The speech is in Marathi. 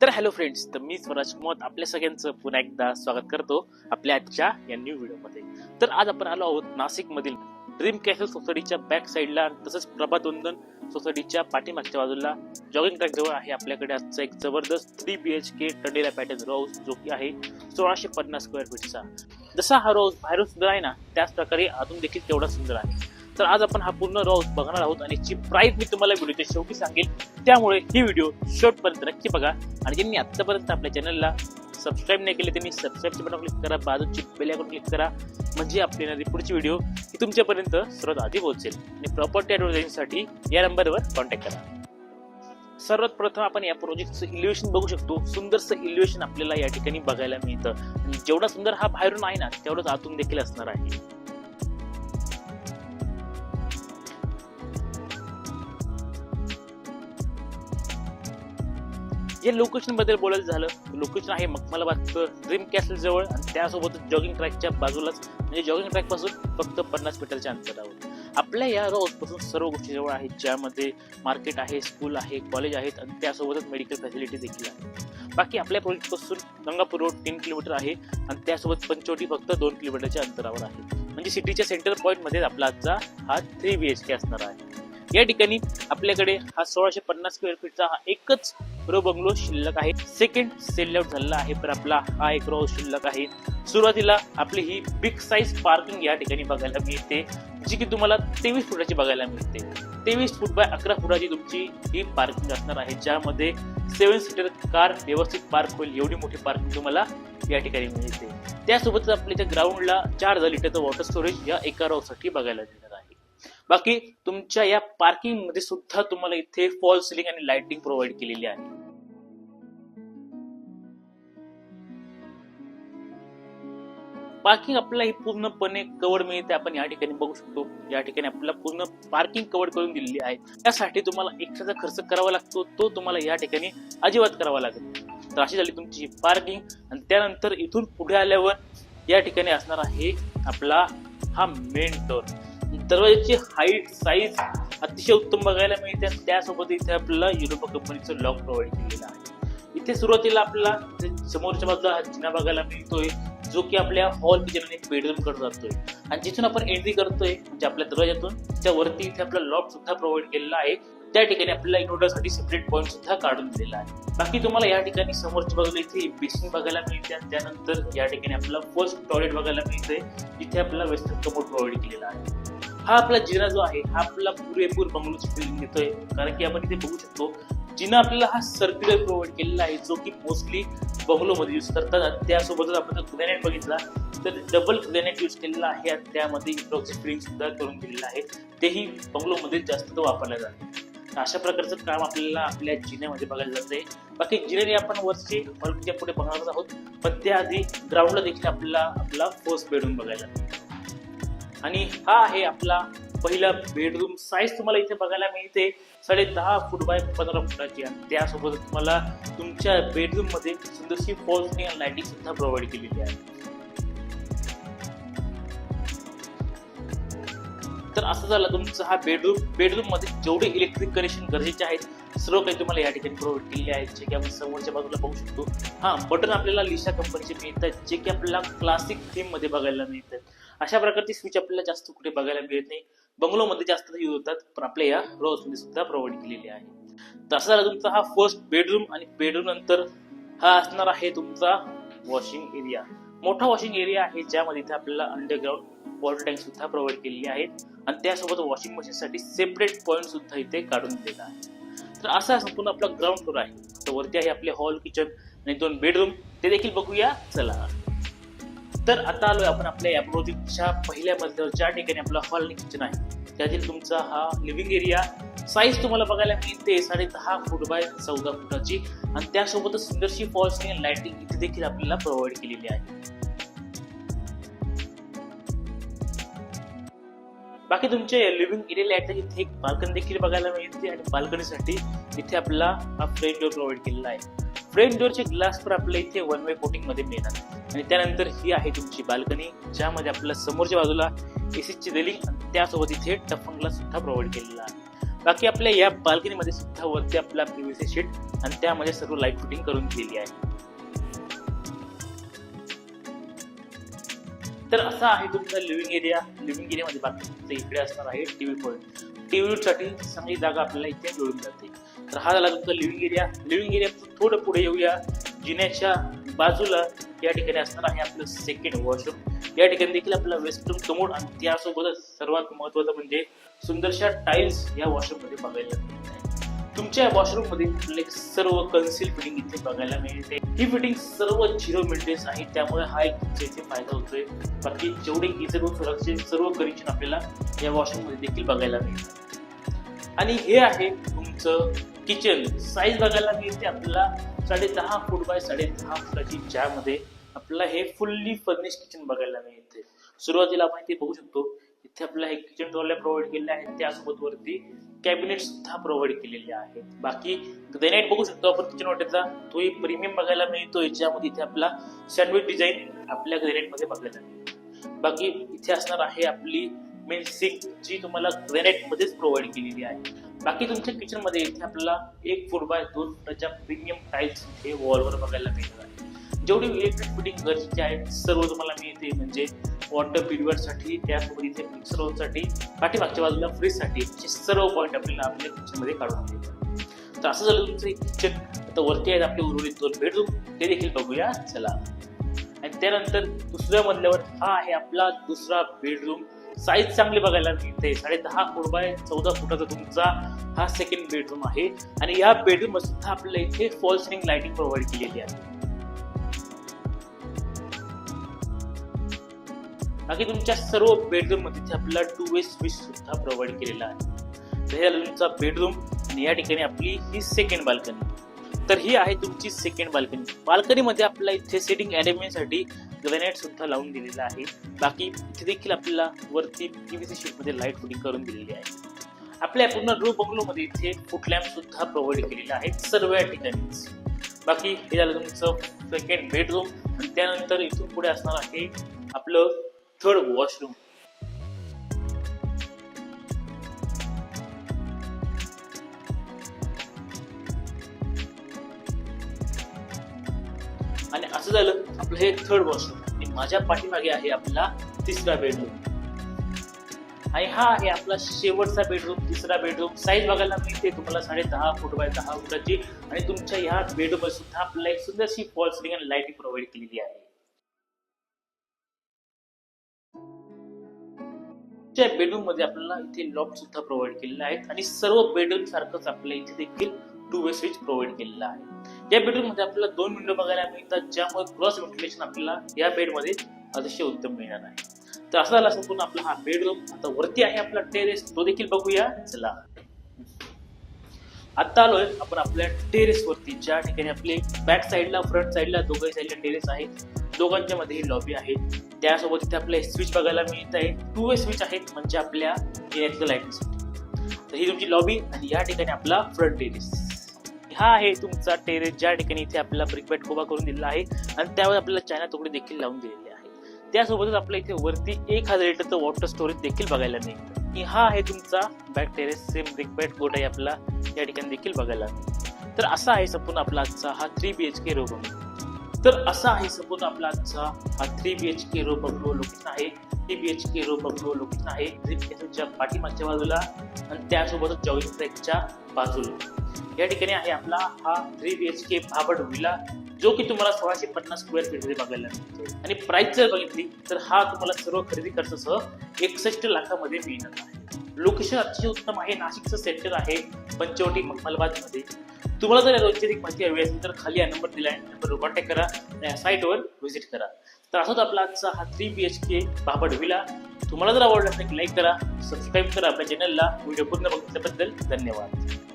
तर हॅलो फ्रेंड्स, तर मी स्वराज कुमार आपल्या सगळ्यांचं पुन्हा एकदा स्वागत करतो आपल्या आजच्या या न्यू व्हिडिओमध्ये. तर आज आपण आलो आहोत नाशिक मधील ड्रीम कॅसल सोसायटीच्या बॅक साईडला, तसंच प्रभात वंदन सोसायटीच्या पाठीमागच्या बाजूला जॉगिंग ट्रॅक जवळ आहे आपल्याकडे आजचा एक जबरदस्त 3 BHK टंडेला पॅटर्न रो हाऊस, जो की आहे 1650 स्क्वेअर फीटचा. जसा हा रो हाऊस बाहेरून सुंदर आहे ना, त्याच प्रकारे आतून देखील तेवढा सुंदर आहे. तर आज आपण हा पूर्ण रो हाऊस बघणार आहोत आणि याची प्राइस मी तुम्हाला व्हिडिओच्या शेवटी सांगेल, त्यामुळे ही व्हिडिओ शेवटपर्यंत नक्की बघा. आणि ज्यांनी आतापर्यंत आपल्या चॅनलला सबस्क्राईब नाही केले त्यांनी सबस्क्राईबचे बटन क्लिक करा, बाजूची बेल आयकॉन क्लिक करा, म्हणजे आपली येणारी पुढची व्हिडिओ ही तुमच्यापर्यंत सर्वात आधी पोहोचेल. आणि प्रॉपर्टी ॲडव्हर्टायझिंगसाठी या नंबरवर कॉन्टॅक्ट करा. सर्वात प्रथम आपण या प्रोजेक्टचं इल्युएशन बघू शकतो. सुंदरसं इल्युएशन आपल्याला या ठिकाणी बघायला मिळतं. आणि जेवढा सुंदर हा बाहेरून आहे ना, तेवढंच आतून देखील असणार आहे. या लोकेशन बद्दल बोलायचं झालं, लोकेशन आहे मखमलाबाद ड्रीम कॅसल जवळ आणि त्यासोबतच जॉगिंग ट्रॅकच्या बाजूलाच, म्हणजे जॉगिंग ट्रॅक पासून फक्त 50 मीटरच्या अंतरावर आपल्या या रो हाऊस पासून सर्व गोष्टी जवळ आहेत, ज्यामध्ये मार्केट आहे, स्कूल आहे, कॉलेज आहेत आणि त्यासोबतच मेडिकल फॅसिलिटी देखील आहे. बाकी आपल्या प्रोजेक्ट पासून गंगापूर रोड 3 किलोमीटर आहे आणि त्यासोबत पंचवटी फक्त 2 किलोमीटरच्या अंतरावर आहे. म्हणजे सिटीच्या सेंटर पॉईंट मध्ये आपला आजचा हा 3 BHK असणार आहे. या ठिकाणी आपल्याकडे हा 1650 स्क्वेअर फीटचा हा एकच रो बंगलो शिल्लक आहे. सेकंड सेल आउट झालेला आहे, पण आपला हा एक रो शिल्लक आहे. सुरुवातीला आपली ही बिग साईज पार्किंग या ठिकाणी बघायला मिळते, जी की तुम्हाला 23 फुटाची बघायला मिळते. 23 फूट बाय 11 फुटाची तुमची ही पार्किंग असणार आहे, ज्यामध्ये 7 सीटर कार व्यवस्थित पार्क होईल एवढी मोठी पार्किंग तुम्हाला या ठिकाणी मिळते. त्यासोबतच आपल्या ग्राउंडला 4,000 लिटरचं वॉटर स्टोरेज या एका रो साठी बघायला मिळणार आहे. बाकी तुमच्या या पार्किंग मध्ये सुद्धा तुम्हाला इथे फॉल सिलिंग आणि लाइटिंग प्रोव्हाइड केलेली आहे. पार्किंग आपल्याला ही पूर्णपणे कव्हर मिळते. आपण या ठिकाणी बघू शकतो, या ठिकाणी आपल्याला पूर्ण पार्किंग कव्हर करून दिलेली आहे. त्यासाठी तुम्हाला एक्स्ट्राचा खर्च करावा लागतो, तो तुम्हाला या ठिकाणी अजिबात करावा लागत. तर अशी झाली तुमची पार्किंग. आणि त्यानंतर इथून पुढे आल्यावर या ठिकाणी असणार आहे आपला हा मेन डोर. दरवाजाची हाईट साईज अतिशय उत्तम बघायला मिळते. त्यासोबत इथे आपल्याला युरोपा कंपनीचं लॉक प्रोव्हाइड केलेलं आहे. इथे सुरुवातीला आपल्याला समोरच्या बाजूला हा जिना बघायला मिळतोय, जो की आपल्या हॉल किचन आणि बेडरूम कडे जातोय. आणि जिथून आपण एंट्री करतोय म्हणजे आपल्या दरवाजातून, त्यावरती इथे आपला लॉक सुद्धा प्रोव्हाइड केलेला आहे. त्या ठिकाणी आपल्याला इन्व्हर्टरसाठी सेपरेट पॉईंट सुद्धा काढून दिलेला आहे. बाकी तुम्हाला या ठिकाणी समोरच्या बाजूला इथे बेसिन बघायला मिळते. आणि त्यानंतर या ठिकाणी आपल्याला फर्स्ट टॉयलेट बघायला मिळतंय, जिथे आपल्याला वेस्टर्न कमोड प्रोव्हाइड केलेला आहे. हा आपला जिना जो आहे हा आपला पुरेपूर बंगलोची फिलिंग देतोय, कारण की आपण इथे बघू शकतो जिना आपल्याला हा सर्क्युलर प्रोव्हाइड केलेला आहे, जो की मोस्टली बंगलो मध्ये यूज करतात. त्यासोबतच आपण ग्रॅनाइट बघितला तर डबल ग्रॅनाइट यूज केलेला आहे आणि त्यामध्ये इन्ट्रोक्सिक फिलिंग सुद्धा करून दिलेलं आहे. तेही बंगलो मध्ये जास्त वापरलं जातं. अशा प्रकारचं काम आपल्याला आपल्या जिन्यामध्ये बघायला जातंय. बाकी जिन्याने आपण वरचे हॉलच्या पुढे बघणार आहोत, पण त्याआधी ग्राउंडला देखील आपल्याला आपला फर्स्ट बेडरूम बघायला मिळतो. आणि हा आहे आपला पहिला बेडरूम. साईज तुम्हाला इथे बघायला मिळते 10.5 फूट बाय 15 फुटाची. आणि त्यासोबत तुम्हाला तुमच्या बेडरूम मध्ये सुंदरशी फॉल सिलिंग आणि लाइटिंग सुद्धा प्रोव्हाइड केलेली आहे. तर असं झालं तुमचा हा बेडरूम मध्ये जेवढे इलेक्ट्रिक कनेक्शन गरजेचे आहेत सर्व काही तुम्हाला या ठिकाणी प्रोव्हाइड केलेले आहेत, जे की आपण समोरच्या बाजूला बघू शकतो. हा बटन आपल्याला लिशा कंपनीचे मिळतात, जे की आपल्याला क्लासिक थीम मध्ये बघायला मिळतात. अशा प्रकारची स्विच आपल्याला जास्त कुठे बघायला मिळत नाही. बंगलो मध्ये जास्त यूज होतात, पण आपल्या या रो हाऊस मध्ये सुद्धा प्रोव्हाइड केलेली आहे. तर असं झालं तुमचा हा फर्स्ट बेडरूम. आणि बेडरूम नंतर हा असणार आहे तुमचा वॉशिंग एरिया. मोठा वॉशिंग एरिया आहे, ज्यामध्ये इथे आपल्याला अंडरग्राउंड वॉटर टँक सुद्धा प्रोव्हाइड केलेली आहेत. आणि त्यासोबत वॉशिंग मशीन साठी सेपरेट पॉईंट सुद्धा इथे काढून दिलेला आहे. तर असा संपूर्ण आपला ग्राउंड फ्लोर आहे. तर वरती आहे आपले हॉल किचन आणि 2 बेडरूम, ते देखील बघूया चला. तर आता आलोय आपण आपल्या या प्रोजेक्टच्या पहिल्या मजल्यावर, ज्या ठिकाणी आपला हॉल आणि किचन आहे. त्यातील तुमचा हा लिव्हिंग एरिया. साईज तुम्हाला बघायला मिळते 10.5 फूट बाय 14 फुटाची. आणि त्यासोबतच सुंदरशी फॉल सिलिंग आणि लाइटिंग इथे देखील आपल्याला प्रोव्हाइड केलेली आहे. बाकी तुमच्या लिव्हिंग एरियाला इथे एक बाल्कनी देखील बघायला मिळते. आणि बाल्कनीसाठी इथे आपला हा फ्रेंट डोअर प्रोव्हाइड केलेला आहे. फ्रेंट डोअरचे ग्लास पण आपल्याला इथे 1 वे कोटिंग मध्ये मिळतात. आणि त्यानंतर ही आहे तुमची बाल्कनी, ज्यामध्ये आपल्याला समोरच्या बाजूला एसीची रेलिंग आणि त्यासोबत इथे टफन ग्लास सुद्धा प्रोव्हाइड केलेला आहे. बाकी आपल्या या बाल्कनीमध्ये सुद्धा वरती आपला पीव्हीसी शीट आणि त्यामध्ये सर्व लाईट फिटिंग करून दिलेली आहे. तर असा आहे तुमचा लिव्हिंग एरिया. लिव्हिंग एरियामध्ये बाकी इकडे असणार आहे टीव्ही पॉईंट. टीव्ही साठी चांगली जागा आपल्याला इथे मिळून जाते. तर हा झाला तुमचा लिव्हिंग एरिया. लिव्हिंग एरिया थोडं पुढे येऊया. जिन्याच्या बाजूला या ठिकाणी असणार आहे आपलं सेकंड वॉशरूम. या ठिकाणी देखील आपला वेस्टर्न कमोड आणि त्यासोबतच सर्वात महत्वाचं म्हणजे सुंदरशा टाइल्स या वॉशरूम मध्ये बघायला मिळत आहे. तुमच्या वॉशरूम मध्ये आपल्याला सर्व कन्सील फिटिंग इथे बघायला मिळते. ही फिटिंग सर्व 0 मेंटेनन्स आहे, त्यामुळे हा एक इथे फायदा होतोय. बाकी जेवढे गिझर व सुरक्षित सर्व कनेक्शन आपल्याला या वॉशरूम मध्ये देखील बघायला मिळतात. आणि हे आहे तुमचं किचन. साईज बघायला मिळते आपल्याला 10.5 फूट बाय 10.5 फुटाची, ज्यामध्ये आपल्याला हे फुल्ली फर्निश किचन बघायला मिळते. सुरुवातीला आपण इथे बघू शकतो इथे आपल्याला हे किचन ट्रॉल्या प्रोव्हाइड केलेल्या आहेत, त्यासोबत वरती कॅबिनेट सुद्धा प्रोव्हाइड केलेले आहेत. बाकी ग्रेनाइट बघू शकतो आपण किचन वाटेचा, तोही प्रीमियम बघायला मिळतो. याच्यामध्ये इथे आपला सँडविच डिझाईन आपल्या ग्रेनाइट मध्ये बघायला मिळतो. बाकी इथे असणार आहे आपली मेन सिंक, जी तुम्हाला ग्रेनाइट मध्येच प्रोव्हाइड केलेली आहे. बाकी तुमच्या किचन मध्ये इथे आपल्याला 1 फूट बाय 2 फुटाच्या प्रीमियम टाइल्स इथे वॉलवर बघायला मिळणार आहे. जेवढी इलेक्ट्रिक फिटिंग गरजेची आहे सर्व तुम्हाला मिळते. म्हणजे वॉटर प्युरिफायर साठी, त्यासोबत इथे मिक्सर साठी, पाठीमागच्या बाजूला फ्रीज साठी सर्व पॉईंट आपल्याला आपल्या किचन मध्ये काढून मिळतात. तर असं झालं तुमचं किचन. आता वरती आहेत आपले उर्वरित 2 बेडरूम, ते देखील बघूया चला. आणि त्यानंतर दुसऱ्या मजल्यावर हा आहे आपला दुसरा बेडरूम. साईज चांगली बघायला मिळते. 10.5 फूट बाय 14 फुटाचा तुमचा हा सेकंड बेडरूम आहे. आणि या बेडरूम मध्ये सुद्धा आपल्याला इथे फॉल सिलिंग लाइटिंग प्रोव्हाइड केलेली आहे. बाकी तुमच्या सर्व बेडरूम मध्ये इथे आपल्याला 2 वे स्विच सुद्धा प्रोव्हाइड केलेला आहे. तर हे तुमचा बेडरूम आणि या ठिकाणी आपली ही सेकंड बाल्कनी. तर ही आहे तुमची सेकंड बाल्कनी. बाल्कनीमध्ये आपल्याला इथे सेटिंग अरेंजमेंट साठी ग्रेनाइट सुद्धा लावून दिलेला आहे. बाकी इथे देखील आपल्याला वरती पीव्हीसी शीट मध्ये लाईट फिटिंग करून दिलेली आहे. आपल्या पूर्ण रो बंगलो मध्ये इथे फुट लॅम्प सुद्धा प्रोव्हाइड केलेला आहे सर्व या ठिकाणी. बाकी हे झालं तुमचं सेकंड बेडरूम. आणि त्यानंतर इथून पुढे असणार आहे आपलं थर्ड वॉशरूम. आणि असं झालं आपलं हे थर्ड वॉशरूम. आणि माझ्या पाठीमागे आहे आपला तिसरा बेडरूम. आणि हा आहे आपला शेवटचा बेडरूम, तिसरा बेडरूम. साईज बघायला मिळते तुम्हाला 10.5 फूट बाय 10 फुटाची. आणि तुमच्या ह्या बेडरूम मध्ये सुद्धा आपल्याला एक सुंदरशी फॉल सिलिंग आणि लाईटिंग प्रोव्हाइड केलेली आहे. बेडरूम मध्ये आपल्याला इथे लॉफ्ट सुद्धा प्रोव्हाइड केलेला आहे. आणि सर्व बेडरूम सारखंच आपल्याला इथे देखील 2 वे स्विच प्रोव्हाइड केलेला आहे. या बेडरूम मध्ये आपल्याला 2 विंडो बघायला मिळतात, ज्यामुळे क्रॉस व्हेंटिलेशन आपल्याला या बेड मध्ये अतिशय उत्तम मिळणार आहे. तर असा झाला संपूर्ण आपला हा बेडरूम. आता वरती आहे आपला टेरेस, तो देखील बघूया चला. आता आलोय आपण आपल्या टेरेस वरती, ज्या ठिकाणी आपले बॅक साईडला फ्रंट साईडला दोघही साईडला टेरेस आहे. दोघांच्या मध्ये ही लॉबी आहे. त्यासोबत इथे आपले स्विच बघायला मिळत आहे. 2 वे स्विच आहेत, म्हणजे आपल्या जिन्यातल्या लाईटिंगसाठी. तर ही तुमची लॉबी आणि या ठिकाणी आपला फ्रंट टेरेस. हा आहे तुमचा टेरेस, ज्या ठिकाणी इथे आपल्याला ब्रिकबॅट उभा करून दिलेला आहे आणि त्यावर आपल्याला चायना तुकडे देखील लावून दिलेले आहे. त्यासोबतच आपल्या इथे वरती 1000 लिटरचं वॉटर स्टोरेज देखील बघायला मिळतं. हा आहे तुमचा बॅक टेरेस. सेम ब्रिकबॅट गोडाई आपला या ठिकाणी देखील बघायला मिळतो. तर असा आहे संपूर्ण आपला आजचा हा 3 BHK रो बंगलो. तर असा आहे संपूर्ण आपला आजचा हा 3 BHK रो बंगलो लोकेशन आहे. 3 BHK रो बंगलो लोकेशन आहे ड्रीम पाठीमागच्या बाजूला आणि त्यासोबतच जॉगिंग ट्रॅकच्या बाजूला. या ठिकाणी आहे आपला हा 3 BHK भाबड विला, जो की तुम्हाला 1650 स्क्वेअर फीट मध्ये बघायला मिळतो. आणि प्राइस जर बघितली तर हा तुम्हाला सर्व खरेदी खर्चासह 61 लाखामध्ये मिळणार आहे. लोकेशन अतिशय उत्तम आहे. नाशिकचं सेंटर आहे पंचवटी मलबाद मध्ये. तुम्हाला जर रोजची माहिती हवी असेल तर खाली हा नंबर दिला आहे, नंबरवर कॉन्टॅक्ट करा, या साईटवर व्हिजिट करा. तर असाच आपला आजचा हा 3 BHK भाबड विला. तुम्हाला जर आवडला तर लाईक करा, सबस्क्राईब करा आपल्या चॅनलला. व्हिडिओ पूर्ण बघितल्याबद्दल धन्यवाद.